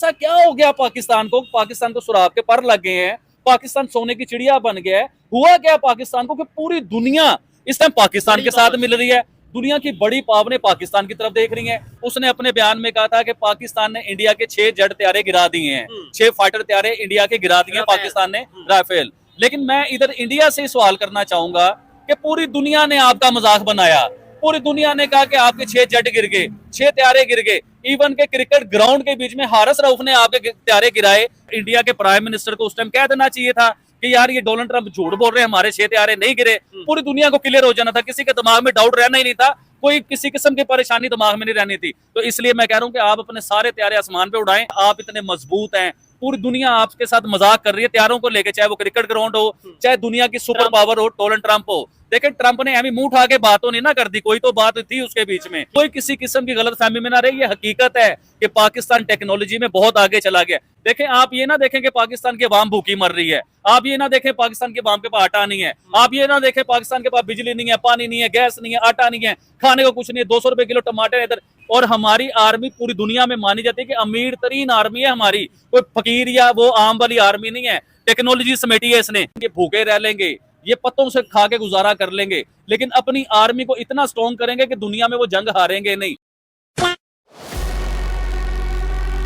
ऐसा क्या हो गया पाकिस्तान को? पाकिस्तान को सुराग के पर लग गए हैं, पाकिस्तान सोने की चिड़िया बन गया है। हुआ क्या पाकिस्तान को कि पूरी दुनिया इस टाइम पाकिस्तान के साथ मिल रही है। दुनिया की बड़ी पावरें पाकिस्तान की तरफ देख रही हैं। उसने अपने बयान में कहा था कि पाकिस्तान ने इंडिया के 6 जेट तैयारे गिरा दिए हैं, 6 फाइटर तैयारे इंडिया के गिरा दिए हैं पाकिस्तान ने, राफेल। लेकिन मैं इधर इंडिया से सवाल करना चाहूंगा कि पूरी दुनिया ने आपका मजाक बनाया। पूरी दुनिया ने कहा कि आपके 6 जेट गिर गए, 6 तैयारे गिर गए। इवन के क्रिकेट ग्राउंड के बीच में हारिस रऊफ ने आपके तैयारे गिराए। इंडिया के प्राइम मिनिस्टर को उस टाइम कह देना चाहिए था कि यार ये डोनाल्ड ट्रंप झूठ बोल रहे हैं, हमारे 6 तैयारे नहीं गिरे। पूरी दुनिया को क्लियर हो जाना था, किसी के दिमाग में डाउट रहना ही नहीं था, कोई किसी किस्म की परेशानी दिमाग में नहीं रहनी थी। तो इसलिए मैं कह रहा हूं कि आप अपने सारे तैयारे आसमान पे उड़ाएं। आप इतने मजबूत हैं, पूरी दुनिया आपके साथ मजाक कर रही है तैयारों को लेकर, चाहे वो क्रिकेट ग्राउंड हो, चाहे दुनिया की सुपर पावर हो, डोनाल्ड ट्रंप हो। देखिए ट्रंप ने अभी मुंह उठा के बातों नहीं ना कर दी, कोई तो बात थी उसके बीच में। कोई किसी किस्म की गलत फहमी में ना रही। ये हकीकत है कि पाकिस्तान टेक्नोलॉजी में बहुत आगे चला गया। देखें, आप ये ना देखें कि पाकिस्तान की आवाम भूखी मर रही है। आप ये ना देखें पाकिस्तान के आवाम के पास आटा नहीं है। आप ये ना देखें पाकिस्तान के पास बिजली नहीं है, पानी नहीं है, गैस नहीं है, आटा नहीं है, खाने को कुछ नहीं है। 200 रुपए किलो टमाटर इधर। और हमारी आर्मी पूरी दुनिया में मानी जाती है कि अमीर तरीन आर्मी है हमारी, कोई फकीर या वो आम वाली आर्मी नहीं है। टेक्नोलॉजी समेटी है इसने। ये भूखे रह लेंगे, ये पत्तों से खा के गुजारा कर लेंगे, लेकिन अपनी आर्मी को इतना स्ट्रॉन्ग करेंगे कि दुनिया में वो जंग हारेंगे नहीं।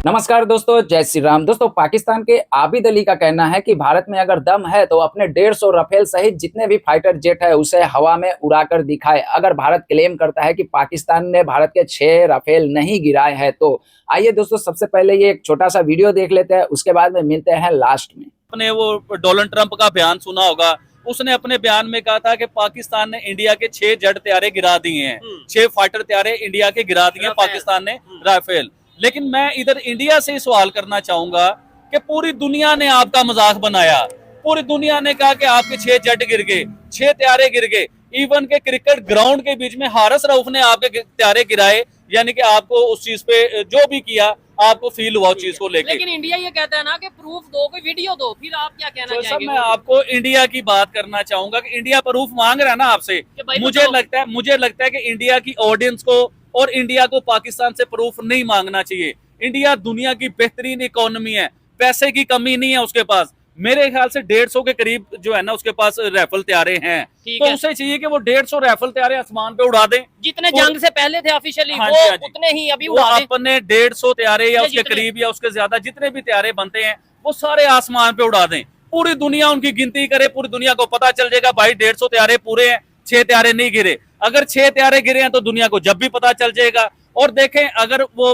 नमस्कार दोस्तों, जय श्री राम। दोस्तों, पाकिस्तान के आबिद अली का कहना है कि भारत में अगर दम है तो अपने 150 राफेल सहित जितने भी फाइटर जेट है उसे हवा में उड़ाकर दिखाए। अगर भारत क्लेम करता है कि पाकिस्तान ने भारत के 6 राफेल नहीं गिराए हैं तो आइए दोस्तों, सबसे पहले ये एक छोटा सा वीडियो देख लेते हैं, उसके बाद में मिलते हैं लास्ट में। अपने वो डोनाल्ड ट्रंप का बयान सुना होगा। उसने अपने बयान में कहा था कि पाकिस्तान ने इंडिया के 6 जेट तैयारे गिरा दिए हैं, 6 फाइटर तैयारे इंडिया के गिरा दिए हैं पाकिस्तान ने, राफेल। लेकिन मैं इधर इंडिया से सवाल करना चाहूंगा कि पूरी दुनिया ने आपका मजाक बनाया। पूरी दुनिया ने कहा कि आपके 6 जेट गिर गए, 6 तैयारे गिर गए। इवन के क्रिकेट ग्राउंड के बीच में हारिस रऊफ ने आपके तैयारे गिराए। यानी कि आपको उस चीज पे जो भी किया आपको फील हुआ उस चीज को लेकर। लेकिन इंडिया ये कहता है ना कि प्रूफ दो, कोई वीडियो दो, फिर आप क्या कहना चाहेंगे? मैं आपको इंडिया की बात करना चाहूंगा कि इंडिया प्रूफ मांग रहा है ना आपसे। मुझे लगता है कि इंडिया की ऑडियंस को और इंडिया को पाकिस्तान से प्रूफ नहीं मांगना चाहिए। इंडिया दुनिया की बेहतरीन इकोनॉमी है, पैसे की कमी नहीं है उसके पास। मेरे ख्याल से 150 के करीब जो है ना उसके पास राइफल तैयारे हैं। तो उसे चाहिए कि वो 150 राइफल तैयारे आसमान पे उड़ा दें। जितने जंग से पहले थे ऑफिशियली हाँ वो जी। उतने ही अभी उड़ा दें। अपने 150 तैयारे या उसके करीब या उसके ज्यादा जितने भी तैयारे बनते हैं वो सारे आसमान पे उड़ा दें। पूरी दुनिया उनकी गिनती करे, पूरी दुनिया को पता चल जाएगा भाई 150 तैयारे पूरे हैं, 6 तैयारे नहीं गिरे। अगर 6 तैयारे गिरे हैं तो दुनिया को जब भी पता चल जाएगा। और देखें, अगर वो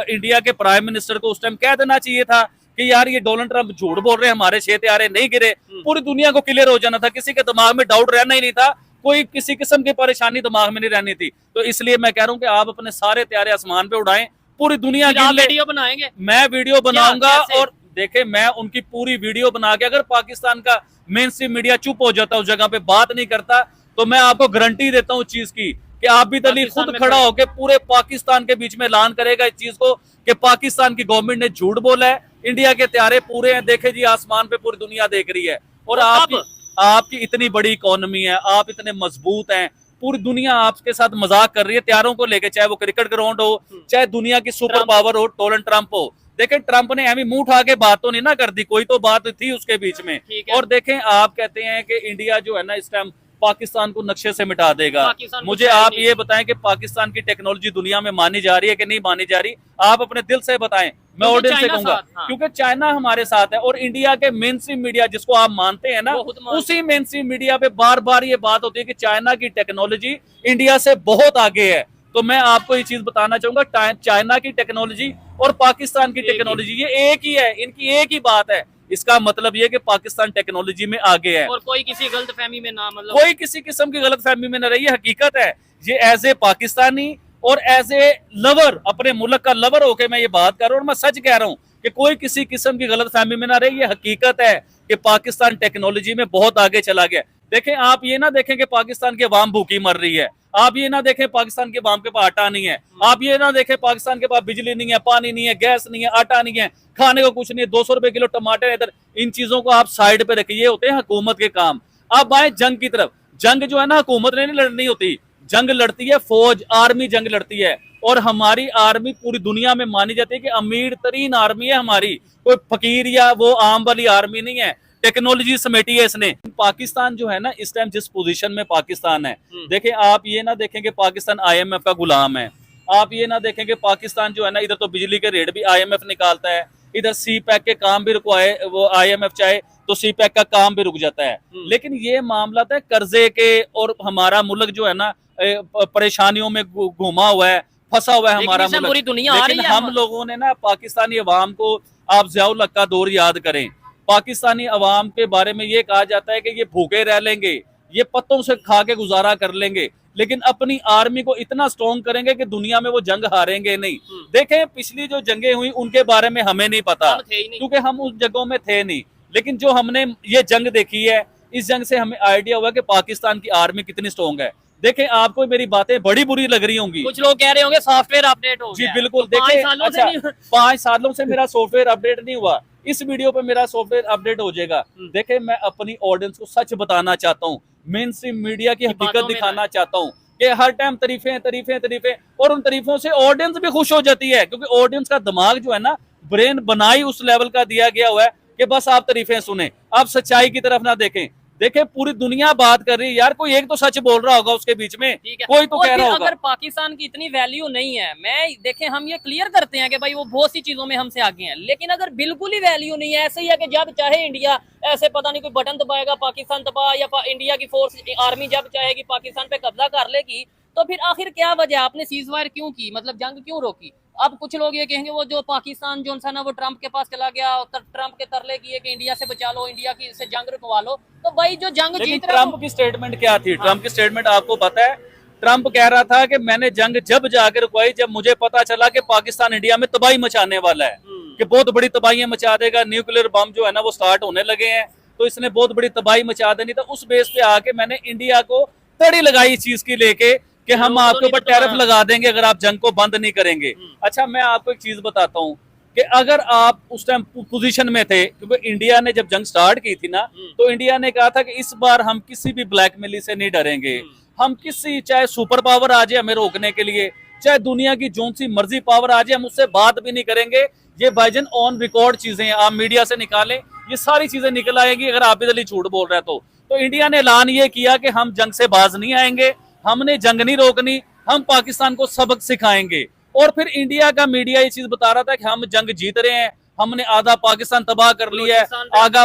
इंडिया के प्राइम मिनिस्टर को उस टाइम कह देना चाहिए था कि यार ये डोनाल्ड ट्रंप झूठ बोल रहे हैं, हमारे 6 तैयारे नहीं गिरे। पूरी दुनिया को क्लियर हो जाना था, किसी के दिमाग में डाउट रहना ही नहीं था, कोई किसी किस्म की परेशानी दिमाग में नहीं रहनी थी। तो इसलिए मैं कह रहा हूं कि आप अपने सारे तैयारे आसमान पे उड़ाएं, पूरी दुनिया की वीडियो बनाएंगे। मैं वीडियो बनाऊंगा और देखे मैं उनकी पूरी वीडियो बना के, अगर पाकिस्तान का मेन स्ट्रीम मीडिया चुप हो जाता, उस जगह पे बात नहीं करता, तो मैं आपको गारंटी देता हूँ इस चीज की कि आबिद अली खुद खड़ा होकर पूरे पाकिस्तान के बीच में ऐलान करेगा इस चीज को कि पाकिस्तान की गवर्नमेंट ने झूठ बोला है, इंडिया के तैयारे पूरे हैं। देखे जी, आसमान पे पूरी दुनिया देख रही है। और आपकी इतनी बड़ी इकोनॉमी है, आप इतने मजबूत हैं, पूरी दुनिया आपके साथ मजाक कर रही है तैयारों को लेकर, चाहे वो क्रिकेट ग्राउंड हो, चाहे दुनिया की सुपर पावर हो, डोनाल्ड ट्रंप हो। देखें, ट्रंप ने अभी मुंह उठा के बात तो नहीं ना कर दी, कोई तो बात थी उसके बीच में। और देखें, आप कहते हैं कि इंडिया जो है ना इस टाइम पाकिस्तान को नक्शे से मिटा देगा। मुझे आप ये बताएं कि पाकिस्तान की टेक्नोलॉजी दुनिया में मानी जा रही है कि नहीं मानी जा रही? आप अपने दिल से बताएं, मैं ऑडियंस से कहूंगा। क्योंकि चाइना हमारे साथ है और इंडिया के मेन स्ट्रीम मीडिया जिसको आप मानते हैं ना, उसी मेन स्ट्रीम मीडिया पे बार बार ये बात होती है कि चाइना की टेक्नोलॉजी इंडिया से बहुत आगे है। तो मैं आपको ये चीज बताना चाहूंगा, चाइना की टेक्नोलॉजी और पाकिस्तान की टेक्नोलॉजी ये एक ही है, इनकी एक ही बात है। इसका मतलब ये कि पाकिस्तान टेक्नोलॉजी में आगे है और कोई किसी गलतफहमी में ना, मतलब कोई किसी किस्म की गलतफहमी में न रही है। हकीकत है, ये एज ए पाकिस्तानी और एज ए लवर, अपने मुल्क का लवर होके मैं ये बात कर रहा हूँ और मैं सच कह रहा हूँ कि कोई किसी किस्म की गलतफहमी में ना रही। ये हकीकत है कि पाकिस्तान टेक्नोलॉजी में बहुत आगे चला गया। देखें, आप ये ना देखें कि पाकिस्तान की आवाम भूखी मर रही है। आप ये ना देखें पाकिस्तान के आवाम के पास आटा नहीं है। आप ये ना देखें पाकिस्तान के पास बिजली नहीं है, पानी नहीं है, गैस नहीं है, आटा नहीं है, खाने को कुछ नहीं है, 200 रुपए किलो टमाटर इधर। इन चीजों को आप साइड पे रखिए, होते हैं हुकूमत के काम। अब आए जंग की तरफ। जंग जो है ना हुकूमत ने नहीं लड़नी होती, जंग लड़ती है फौज, आर्मी जंग लड़ती है। और हमारी आर्मी पूरी दुनिया में मानी जाती है कि अमीर तरीन आर्मी है हमारी, कोई फकीर या वो आम वाली आर्मी नहीं है। टेक्नोलॉजी समेटी है इसने। पाकिस्तान जो है ना इस टाइम जिस पोजीशन में पाकिस्तान है, देखें आप ये ना देखें कि पाकिस्तान आईएमएफ का गुलाम है। आप ये ना देखें कि पाकिस्तान जो है ना इधर तो बिजली के रेट भी आईएमएफ निकालता है, इधर सी पैक के काम भी रुकवाए वो आईएमएफ चाहे तो सी पैक का काम भी रुक जाता है। लेकिन ये मामला था कर्जे के, और हमारा मुल्क जो है ना परेशानियों में घुमा हुआ है, फंसा हुआ है हमारा मुल्क। पूरी दुनिया आ रही लेकिन है। हम लोगों ने ना पाकिस्तानी अवाम को, आप ज़ियाउल हक का दौर याद करें, पाकिस्तानी अवाम के बारे में ये कहा जाता है कि ये भूखे रह लेंगे, ये पत्तों से खा के गुजारा कर लेंगे, लेकिन अपनी आर्मी को इतना स्ट्रॉन्ग करेंगे कि दुनिया में वो जंग हारेंगे नहीं। देखें पिछली जो जंगें हुई उनके बारे में हमें नहीं पता, क्योंकि हम उस जगहों में थे नहीं। लेकिन जो हमने ये जंग देखी है, इस जंग से हमें आइडिया हुआ कि पाकिस्तान की आर्मी कितनी स्ट्रॉन्ग है। देखें आपको मेरी बातें बड़ी बुरी लग रही होंगी, कुछ लोग कह रहे होंगे सॉफ्टवेयर अपडेट हो जी गया। बिल्कुल। तो देखें 5 सालों से मेरा सॉफ्टवेयर अपडेट नहीं हुआ, इस वीडियो पे मेरा सॉफ्टवेयर अपडेट हो जाएगा। देखें मैं अपनी ऑडियंस को सच बताना चाहता हूँ, मेन स्ट्रीम मीडिया की हकीकत दिखाना चाहता हूँ कि हर टाइम तारीफें तारीफें तारीफें, और उन तारीफों से ऑडियंस भी खुश हो जाती है, क्योंकि ऑडियंस का दिमाग जो है ना, ब्रेन बनाई उस लेवल का दिया गया हुआ है कि बस आप तारीफें सुने, आप सच्चाई की तरफ ना देखें। देखें पूरी दुनिया बात कर रही है यार, कोई एक तो सच बोल रहा होगा उसके बीच में, कोई तो कह रहा होगा। अगर पाकिस्तान की इतनी वैल्यू नहीं है, मैं देखें हम ये क्लियर करते हैं कि भाई वो बहुत सी चीजों में हमसे आगे हैं, लेकिन अगर बिल्कुल ही वैल्यू नहीं है, ऐसे ही है कि जब चाहे इंडिया ऐसे पता नहीं कोई बटन दबाएगा पाकिस्तान दबा, या इंडिया की फोर्स आर्मी जब चाहेगी पाकिस्तान पे कब्जा कर लेगी, तो फिर आखिर क्या वजह, आपने सीज वायर क्यों की, मतलब जंग क्यों रोकी? अब कुछ लोग ये कहेंगे वो जो पाकिस्तान जो ना वो ट्रंप के पास चला गया, ट्रंप के तरले किए कि इंडिया से बचा लो, इंडिया की से जंग रुकवा लो। तो भाई जो जंग जीत रहे, ट्रंप की स्टेटमेंट क्या थी? ट्रंप की स्टेटमेंट आपको पता है? ट्रंप कह रहा था कि मैंने जंग जब जाकर रुकवाई जब मुझे पता चला कि पाकिस्तान इंडिया में तबाही मचाने वाला है, कि बहुत बड़ी तबाहियां मचा देगा, न्यूक्लियर बम जो है ना वो स्टार्ट होने लगे हैं, तो इसने बहुत बड़ी तबाही मचा देनी। तो उस बेस पे आके मैंने इंडिया को तड़ी लगाई इस चीज की लेके कि हम आपके ऊपर टैरिफ लगा देंगे अगर आप जंग को बंद नहीं करेंगे। अच्छा मैं आपको एक चीज बताता हूँ कि अगर आप उस टाइम पोजीशन में थे, क्योंकि इंडिया ने जब जंग स्टार्ट की थी ना, तो इंडिया ने कहा था कि इस बार हम किसी भी ब्लैकमेल से नहीं डरेंगे, हम किसी चाहे सुपर पावर आ जाए हमें रोकने के लिए, चाहे दुनिया की जो सी मर्जी पावर आ जाए, हम उससे बात भी नहीं करेंगे। ये भाईजान ऑन रिकॉर्ड चीजें हैं, आप मीडिया से निकालें, ये सारी चीजें निकल आएगी अगर आबिद अली झूठ बोल रहा है तो इंडिया ने ऐलान ये किया कि हम जंग से बाज नहीं आएंगे, हमने जंग नहीं रोकनी, हम पाकिस्तान को सबक सिखाएंगे। और फिर इंडिया का मीडिया ये चीज बता रहा था कि हम जंग जीत रहे हैं, हमने आधा पाकिस्तान तबाह कर लिया है, आधा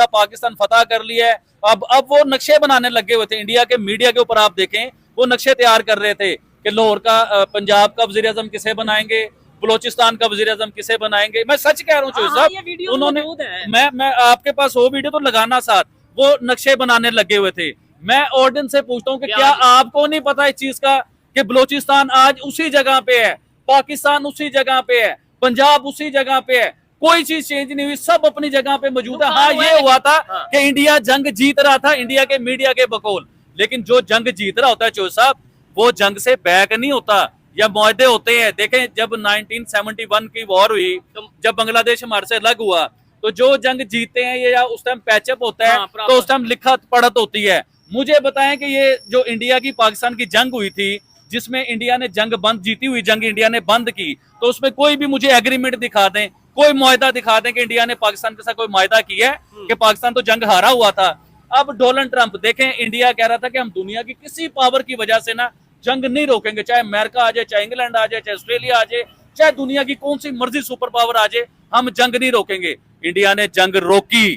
पाकिस्तान फतह कर लिया है। अब वो नक्शे बनाने लगे हुए थे इंडिया के मीडिया के ऊपर, आप देखें वो नक्शे तैयार कर रहे थे कि लाहौर का पंजाब का वजीर आजम किसे बनाएंगे, बलोचिस्तान का वजीर आजम किसे बनाएंगे। मैं सच कह रहा हूँ साहब, उन्होंने मैं आपके पास वो वीडियो तो लगाना साथ, वो नक्शे बनाने लगे हुए थे। मैं ऑडियंस से पूछता हूँ कि क्या आपको नहीं पता इस चीज का कि बलोचिस्तान आज उसी जगह पे है, पाकिस्तान उसी जगह पे है, पंजाब उसी जगह पे है, कोई चीज चेंज नहीं हुई, सब अपनी जगह पे मौजूद है। हाँ ये हुआ था कि इंडिया जंग जीत रहा था इंडिया के मीडिया के बकौल, लेकिन जो जंग जीत रहा होता है चौधरी साहब, वो जंग से बैक नहीं होता या मुआहदे होते हैं। देखें जब 1971 की वॉर हुई, जब बांग्लादेश हमारे से अलग हुआ, तो जो जंग जीतते हैं ये या उस टाइम पैचअप होता है, तो उस टाइम लिखत पढ़त होती है। मुझे बताएं कि ये जो इंडिया की पाकिस्तान की जंग हुई थी, जिसमें इंडिया ने जंग बंद, जीती हुई जंग इंडिया ने बंद की, तो उसमें कोई भी मुझे एग्रीमेंट दिखा दें, कोई मुआहदा दिखा दें कि इंडिया ने पाकिस्तान के साथ कोई मुआहदा किया है कि पाकिस्तान तो जंग हारा हुआ था। अब डोनाल्ड ट्रंप देखें, इंडिया कह रहा था कि हम दुनिया की किसी पावर की वजह से ना जंग नहीं रोकेंगे, चाहे अमेरिका आ जाए, चाहे इंग्लैंड आ जाए, चाहे ऑस्ट्रेलिया आ जाए, चाहे दुनिया की कौन सी मर्जी सुपर पावर आ जाए, हम जंग नहीं रोकेंगे। इंडिया ने जंग रोकी,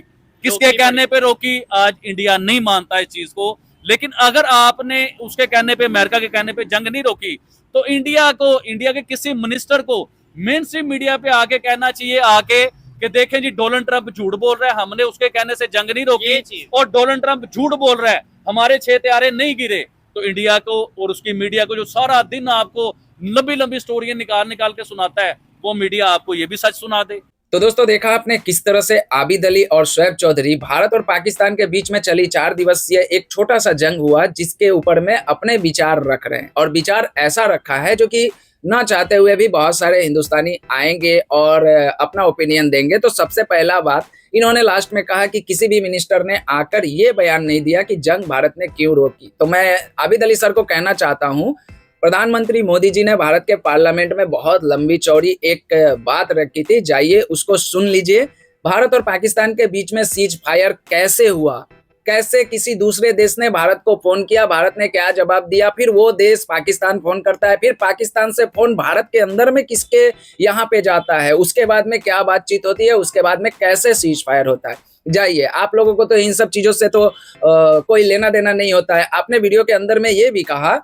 किसके कहने पे रोकी? आज इंडिया नहीं मानता इस चीज को, लेकिन अगर आपने उसके कहने पे, अमेरिका के कहने पे जंग नहीं रोकी, तो इंडिया के किसी मिनिस्टर को मेन स्ट्रीम मीडिया पे आके कहना चाहिए आके कि देखें जी डोनाल्ड ट्रंप झूठ बोल रहा है, हमने उसके कहने से जंग नहीं रोकी, और डोनाल्ड ट्रंप झूठ बोल रहा है, हमारे 6 हथियारे नहीं गिरे। तो इंडिया को और उसकी मीडिया को जो सारा दिन आपको लंबी लंबी स्टोरियां निकाल के सुनाता है, वो मीडिया आपको ये भी सच सुना दे। तो दोस्तों देखा आपने किस तरह से आबिद अली और शोएब चौधरी, भारत और पाकिस्तान के बीच में चली 4 दिवसीय एक छोटा सा जंग हुआ, जिसके ऊपर में अपने विचार रख रहे हैं। और विचार ऐसा रखा है जो कि ना चाहते हुए भी बहुत सारे हिंदुस्तानी आएंगे और अपना ओपिनियन देंगे। तो सबसे पहला बात इन्होंने लास्ट में कहा कि किसी भी मिनिस्टर ने आकर ये बयान नहीं दिया कि जंग भारत ने क्यों रोकी। तो मैं आबिद अली सर को कहना चाहता हूँ, प्रधानमंत्री मोदी जी ने भारत के पार्लियामेंट में बहुत लंबी चौड़ी एक बात रखी थी, जाइए उसको सुन लीजिए। भारत और पाकिस्तान के बीच में सीज फायर कैसे हुआ, कैसे किसी दूसरे देश ने भारत को फोन किया, भारत ने क्या जवाब दिया, फिर वो देश पाकिस्तान फोन करता है, फिर पाकिस्तान से फोन भारत के अंदर में किसके यहाँ पे जाता है, उसके बाद में क्या बातचीत होती है, उसके बाद में कैसे सीज फायर होता है। जाइए, आप लोगों को तो इन सब चीजों से तो कोई लेना देना नहीं होता है। आपने वीडियो के अंदर में ये भी कहा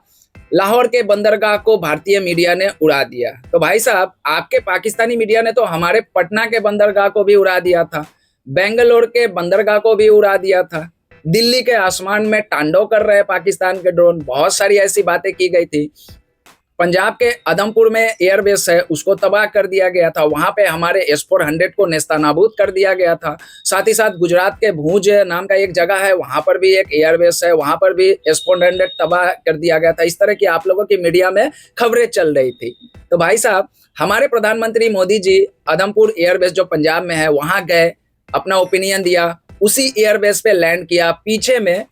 लाहौर के बंदरगाह को भारतीय मीडिया ने उड़ा दिया। तो भाई साहब, आपके पाकिस्तानी मीडिया ने तो हमारे पटना के बंदरगाह को भी उड़ा दिया था, बेंगलोर के बंदरगाह को भी उड़ा दिया था, दिल्ली के आसमान में तांडव कर रहे पाकिस्तान के ड्रोन, बहुत सारी ऐसी बातें की गई थी। पंजाब के आदमपुर में एयरबेस है, उसको तबाह कर दिया गया था, वहां पे हमारे S-400 को नेस्तनाबूद कर दिया गया था। साथ ही साथ गुजरात के भूज नाम का एक जगह है, वहां पर भी एक एयरबेस है, वहां पर भी S-400 तबाह कर दिया गया था। इस तरह की आप लोगों की मीडिया में खबरें चल रही थी। तो भाई साहब, हमारे प्रधानमंत्री मोदी जी आदमपुर एयरबेस जो पंजाब में है वहां गए, अपना ओपिनियन दिया, उसी एयरबेस पे लैंड किया, पीछे में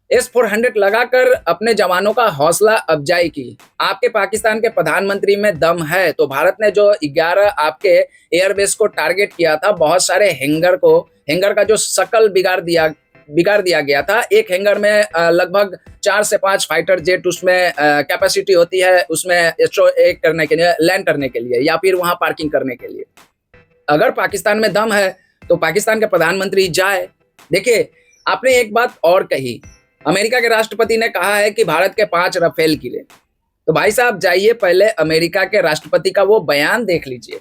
S-400 लगाकर अपने जवानों का हौसला अफजाई की। आपके पाकिस्तान के प्रधानमंत्री में दम है तो भारत ने जो 11 आपके एयरबेस को टारगेट किया था, बहुत सारे हैंगर का जो शकल बिगाड़ दिया गया था। एक हैंगर में लगभग 4 से 5 फाइटर जेट उसमें कैपेसिटी होती है, उसमें एक करने के लिए, लैंड करने के लिए या फिर वहां पार्किंग करने के लिए। अगर पाकिस्तान में दम है तो पाकिस्तान के प्रधानमंत्री जाए। देखिए, आपने एक बात और कही, अमेरिका के राष्ट्रपति ने कहा है कि भारत के 5 राफेल गिरे। तो भाई साहब, जाइए पहले अमेरिका के राष्ट्रपति का वो बयान देख लीजिए।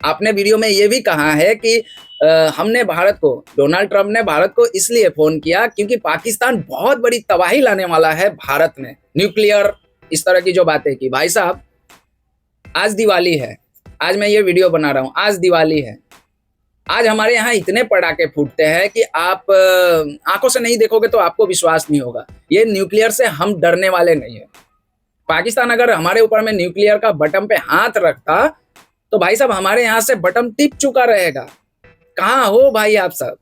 आपने वीडियो में ये भी कहा है कि डोनाल्ड ट्रंप ने भारत को इसलिए फोन किया क्योंकि पाकिस्तान बहुत बड़ी तबाही लाने वाला है भारत में, न्यूक्लियर, इस तरह की जो बातें की। भाई साहब, आज दिवाली है, आज मैं ये वीडियो बना रहा हूँ, आज दिवाली है। आज हमारे यहाँ इतने पटाखे फूटते हैं कि आप आंखों से नहीं देखोगे तो आपको विश्वास नहीं होगा। ये न्यूक्लियर से हम डरने वाले नहीं है। पाकिस्तान अगर हमारे ऊपर में न्यूक्लियर का बटन पे हाथ रखता तो भाई साहब हमारे यहाँ से बटन टिप चुका रहेगा। कहाँ हो भाई आप सब?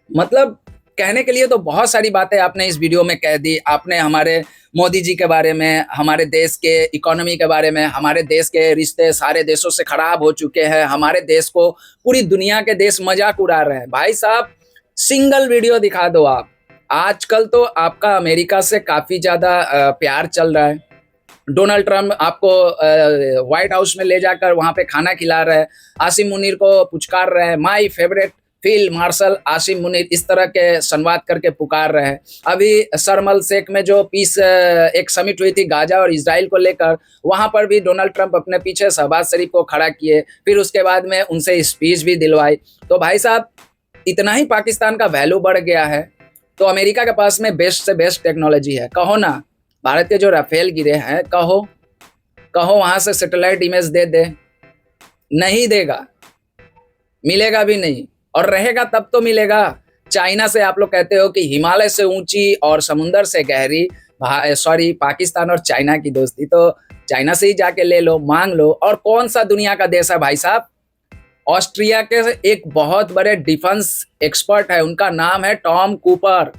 मतलब कहने के लिए तो बहुत सारी बातें आपने इस वीडियो में कह दी। आपने हमारे मोदी जी के बारे में, हमारे देश के इकोनॉमी के बारे में, हमारे देश के रिश्ते सारे देशों से खराब हो चुके हैं, हमारे देश को पूरी दुनिया के देश मजाक उड़ा रहे हैं। भाई साहब, सिंगल वीडियो दिखा दो आप। आजकल तो आपका अमेरिका से काफी ज्यादा प्यार चल रहा है। डोनाल्ड ट्रंप आपको व्हाइट हाउस में ले जाकर वहां पे खाना खिला रहे हैं, आसिम मुनीर को पुचकार रहे हैं, my favourite field marshal Asim Munir, इस तरह के संवाद करके पुकार रहे हैं। अभी शर्म शेख में जो पीस एक समिट हुई थी गाजा और इजराइल को लेकर, वहां पर भी डोनाल्ड ट्रंप अपने पीछे शहबाज शरीफ को खड़ा किए, फिर उसके बाद में उनसे स्पीच भी दिलवाई। तो भाई साहब, इतना ही पाकिस्तान का वैल्यू बढ़ गया है। तो अमेरिका के पास में बेस्ट से बेस्ट टेक्नोलॉजी है। कहो ना, भारत के जो राफेल गिरे हैं, कहो वहां से सैटेलाइट इमेज दे, नहीं देगा, मिलेगा भी नहीं, और रहेगा तब तो मिलेगा। चाइना से आप लोग कहते हो कि हिमालय से ऊंची और समुंदर से गहरी, सॉरी, पाकिस्तान और चाइना की दोस्ती, तो चाइना से ही जाके ले लो, मांग लो। और कौन सा दुनिया का देश है भाई साहब? ऑस्ट्रिया के एक बहुत बड़े डिफेंस एक्सपर्ट है, उनका नाम है टॉम कूपर।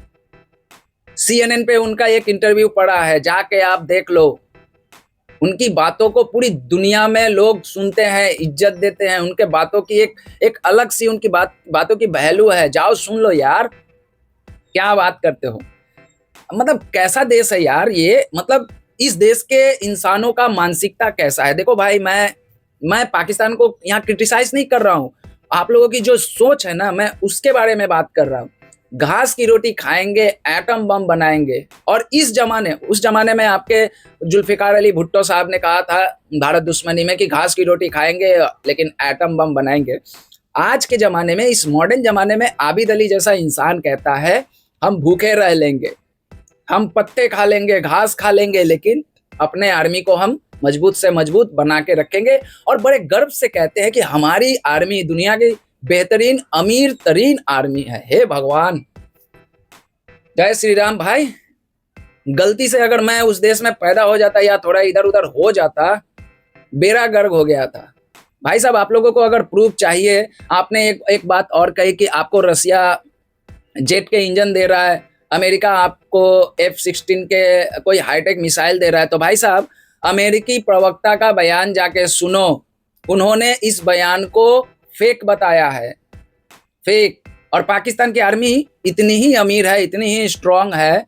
CNN पे उनका एक इंटरव्यू पड़ा है, जाके आप देख लो। उनकी बातों को पूरी दुनिया में लोग सुनते हैं, इज्जत देते हैं। उनके बातों की एक अलग सी उनकी बातों की वैल्यू है। जाओ सुन लो यार, क्या बात करते हो। मतलब कैसा देश है यार ये, मतलब इस देश के इंसानों का मानसिकता कैसा है। देखो भाई, मैं पाकिस्तान को यहाँ क्रिटिसाइज नहीं कर रहा हूँ, आप लोगों की जो सोच है ना, मैं उसके बारे में बात कर रहा हूँ। घास की रोटी खाएंगे, एटम बम बनाएंगे। और उस जमाने में आपके जुल्फिकार अली भुट्टो साहब ने कहा था भारत दुश्मनी में कि घास की रोटी खाएंगे लेकिन एटम बम बनाएंगे। आज के जमाने में, इस मॉडर्न जमाने में आबिद अली जैसा इंसान कहता है हम भूखे रह लेंगे, हम पत्ते खा लेंगे, घास खा लेंगे, लेकिन अपने आर्मी को हम मजबूत से मजबूत बना के रखेंगे। और बड़े गर्व से कहते हैं कि हमारी आर्मी दुनिया की बेहतरीन अमीर तरीन आर्मी है। हे भगवान, जय श्री राम। भाई, गलती से अगर मैं उस देश में पैदा हो जाता या थोड़ा इधर उधर हो जाता, बेड़ा गर्क हो गया था। भाई साहब, आप लोगों को अगर प्रूफ चाहिए, आपने एक बात और कही कि आपको रसिया जेट के इंजन दे रहा है, अमेरिका आपको F-16 के कोई हाईटेक मिसाइल दे रहा है। तो भाई साहब, अमेरिकी प्रवक्ता का बयान जाके सुनो, उन्होंने इस बयान को फेक बताया है, फेक। और पाकिस्तान की आर्मी इतनी ही अमीर है, इतनी ही स्ट्रांग है,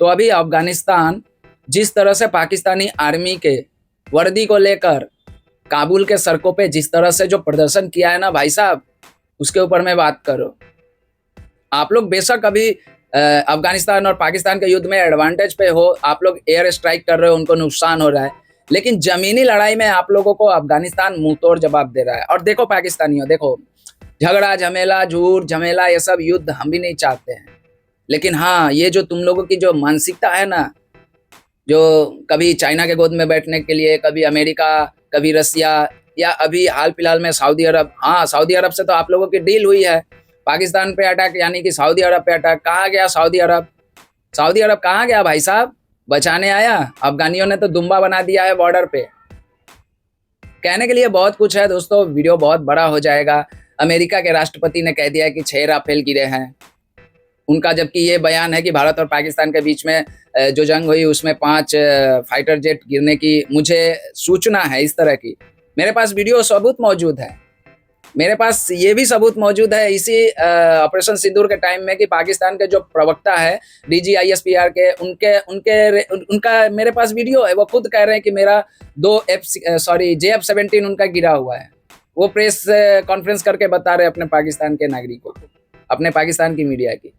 तो अभी अफगानिस्तान जिस तरह से पाकिस्तानी आर्मी के वर्दी को लेकर काबुल के सड़कों पे जिस तरह से जो प्रदर्शन किया है ना भाई साहब, उसके ऊपर मैं बात करूं। आप लोग बेशक अभी अफगानिस्तान और पाकिस्तान के युद्ध में एडवांटेज पे हो, आप लोग एयर स्ट्राइक कर रहे हो, उनको नुकसान हो रहा है, लेकिन जमीनी लड़ाई में आप लोगों को अफगानिस्तान मुंह तोड़ जवाब दे रहा है। और देखो पाकिस्तानियों, देखो झगड़ा झमेला झूठ झमेला ये सब युद्ध हम भी नहीं चाहते हैं, लेकिन हाँ ये जो तुम लोगों की जो मानसिकता है ना, जो कभी चाइना के गोद में बैठने के लिए, कभी अमेरिका, कभी रसिया, या अभी हाल फिलहाल में सऊदी अरब, हाँ सऊदी अरब से तो आप लोगों की डील हुई है, पाकिस्तान पे अटैक यानी कि सऊदी अरब पे अटैक। कहाँ गया सऊदी अरब? सऊदी अरब कहाँ गया भाई साहब? बचाने आया? अफगानियों ने तो दुम्बा बना दिया है बॉर्डर पे। कहने के लिए बहुत कुछ है दोस्तों, वीडियो बहुत बड़ा हो जाएगा। अमेरिका के राष्ट्रपति ने कह दिया है कि 6 राफेल गिरे हैं उनका, जबकि ये बयान है कि भारत और पाकिस्तान के बीच में जो जंग हुई उसमें 5 फाइटर जेट गिरने की मुझे सूचना है, इस तरह की। मेरे पास वीडियो सबूत मौजूद है, मेरे पास ये भी सबूत मौजूद है इसी ऑपरेशन सिंदूर के टाइम में कि पाकिस्तान के जो प्रवक्ता है DGISPR के, उनका मेरे पास वीडियो है। वो खुद कह रहे हैं कि मेरा 2 JF-17 उनका गिरा हुआ है। वो प्रेस कॉन्फ्रेंस करके बता रहे अपने पाकिस्तान के नागरिकों को, अपने पाकिस्तान की मीडिया की।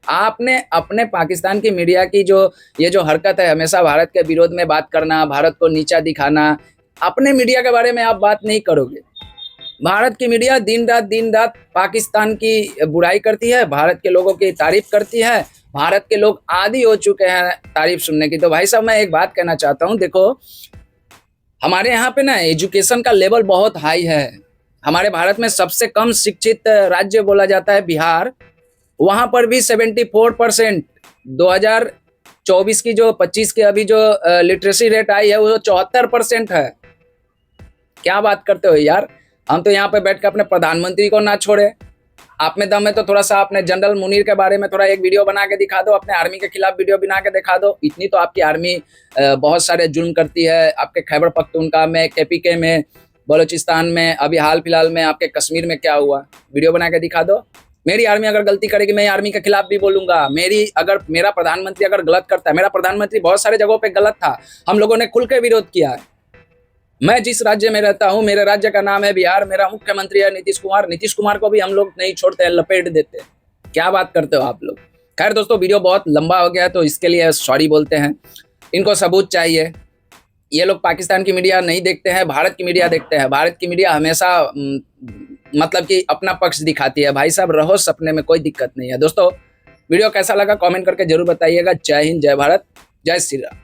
आपने अपने पाकिस्तान की मीडिया की ये जो हरकत है, हमेशा भारत के विरोध में बात करना, भारत को नीचा दिखाना, अपने मीडिया के बारे में आप बात नहीं करोगे। भारत की मीडिया दिन रात पाकिस्तान की बुराई करती है, भारत के लोगों की तारीफ करती है। भारत के लोग आदी हो चुके हैं तारीफ सुनने की। तो भाई साहब मैं एक बात कहना चाहता हूँ, देखो हमारे यहाँ पे ना एजुकेशन का लेवल बहुत हाई है। हमारे भारत में सबसे कम शिक्षित राज्य बोला जाता है बिहार, वहाँ पर भी 74%। 2024 की जो 25 की अभी जो लिटरेसी रेट आई है वो 74% है। क्या बात करते हो यार? हम तो यहाँ पे बैठ के अपने प्रधानमंत्री को ना छोड़े। आप में दम है तो थोड़ा सा अपने जनरल मुनीर के बारे में थोड़ा एक वीडियो बना के दिखा दो, अपने आर्मी के खिलाफ वीडियो बना के दिखा दो। इतनी तो आपकी आर्मी बहुत सारे जुल्म करती है, आपके खैबर पख्तूनख्वा में, KPK में, बलूचिस्तान में, अभी हाल फिलहाल में आपके कश्मीर में क्या हुआ, वीडियो बना के दिखा दो। मेरी आर्मी अगर गलती करेगी मैं आर्मी के खिलाफ भी बोलूंगा। मेरा प्रधानमंत्री अगर गलत करता है, मेरा प्रधानमंत्री बहुत सारे जगहों पे गलत था, हम लोगों ने खुल के विरोध किया है। मैं जिस राज्य में रहता हूँ, मेरे राज्य का नाम है बिहार, मेरा मुख्यमंत्री है नीतीश कुमार। नीतीश कुमार को भी हम लोग नहीं छोड़ते हैं, लपेट देते हैं। क्या बात करते हो आप लोग? खैर दोस्तों, वीडियो बहुत लंबा हो गया तो इसके लिए सॉरी बोलते हैं। इनको सबूत चाहिए। ये लोग पाकिस्तान की मीडिया नहीं देखते हैं, भारत की मीडिया देखते हैं। भारत की मीडिया हमेशा मतलब कि अपना पक्ष दिखाती है। भाई साहब रहो सपने में, कोई दिक्कत नहीं है। दोस्तों वीडियो कैसा लगा कमेंट करके जरूर बताइएगा। जय हिंद, जय भारत, जय श्री राम।